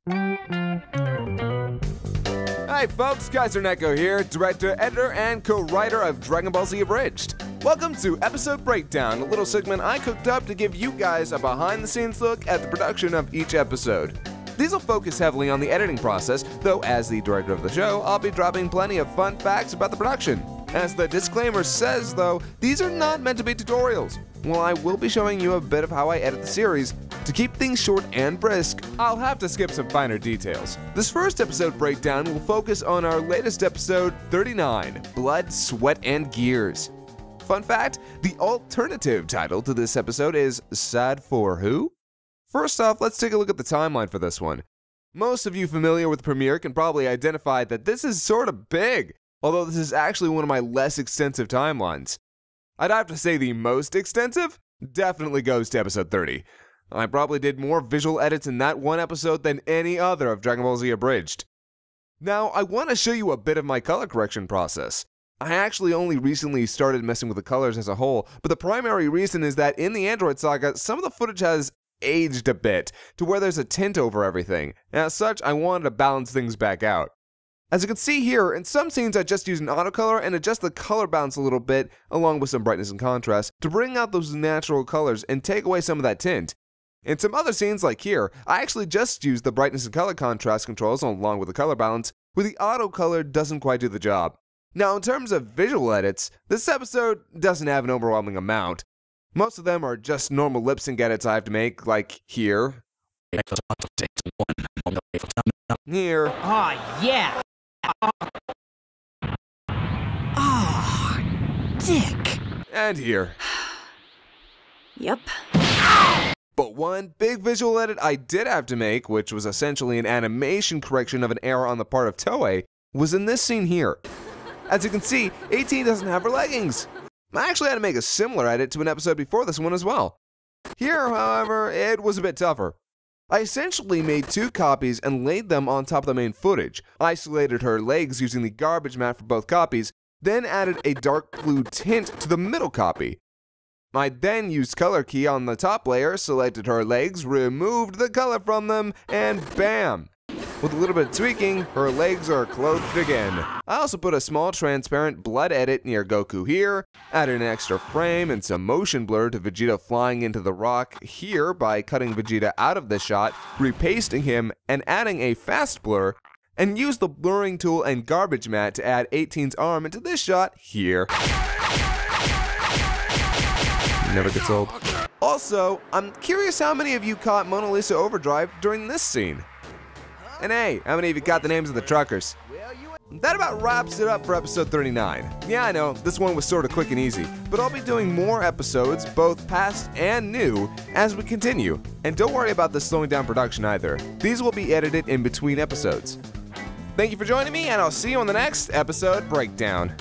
Hi folks, Kaiserneko here, director, editor, and co-writer of Dragonballs Z Abridged. Welcome to Episode Breakdown, a little segment I cooked up to give you guys a behind-the-scenes look at the production of each episode. These will focus heavily on the editing process, though as the director of the show, I'll be dropping plenty of fun facts about the production. As the disclaimer says though, these are not meant to be tutorials. While I will be showing you a bit of how I edit the series, to keep things short and brisk, I'll have to skip some finer details. This first episode breakdown will focus on our latest episode 39, Blood, Sweat, and Gears. Fun fact, the alternative title to this episode is Sad for Who? First off, let's take a look at the timeline for this one. Most of you familiar with Premiere can probably identify that this is sort of big, although this is actually one of my less extensive timelines. I'd have to say the most extensive definitely goes to episode 30. I probably did more visual edits in that one episode than any other of Dragonballs Z Abridged. Now, I want to show you a bit of my color correction process. I actually only recently started messing with the colors as a whole, but the primary reason is that in the Android saga, some of the footage has aged a bit, to where there's a tint over everything. As such, I wanted to balance things back out. As you can see here, in some scenes I just use an autocolor and adjust the color balance a little bit, along with some brightness and contrast, to bring out those natural colors and take away some of that tint. In some other scenes, like here, I actually just use the brightness and color contrast controls along with the color balance, where the autocolor doesn't quite do the job. Now, in terms of visual edits, this episode doesn't have an overwhelming amount. Most of them are just normal lip sync edits I have to make, like here. Here. Oh, yeah! Oh, dick. And here. Yep. But one big visual edit I did have to make, which was essentially an animation correction of an error on the part of Toei, was in this scene here. As you can see, 18 doesn't have her leggings. I actually had to make a similar edit to an episode before this one as well. Here, however, it was a bit tougher. I essentially made two copies and laid them on top of the main footage, isolated her legs using the garbage mat for both copies, then added a dark blue tint to the middle copy. I then used color key on the top layer, selected her legs, removed the color from them, and bam! With a little bit of tweaking, her legs are clothed again. I also put a small transparent blood edit near Goku here, added an extra frame and some motion blur to Vegeta flying into the rock here by cutting Vegeta out of the shot, repasting him, and adding a fast blur, and used the blurring tool and garbage mat to add 18's arm into this shot here. Never gets old. Also, I'm curious how many of you caught Mona Lisa Overdrive during this scene. And hey, how many of you got the names of the truckers? That about wraps it up for episode 39. Yeah, I know, this one was sort of quick and easy, but I'll be doing more episodes, both past and new, as we continue. And don't worry about the slowing down production either. These will be edited in between episodes. Thank you for joining me, and I'll see you on the next episode breakdown.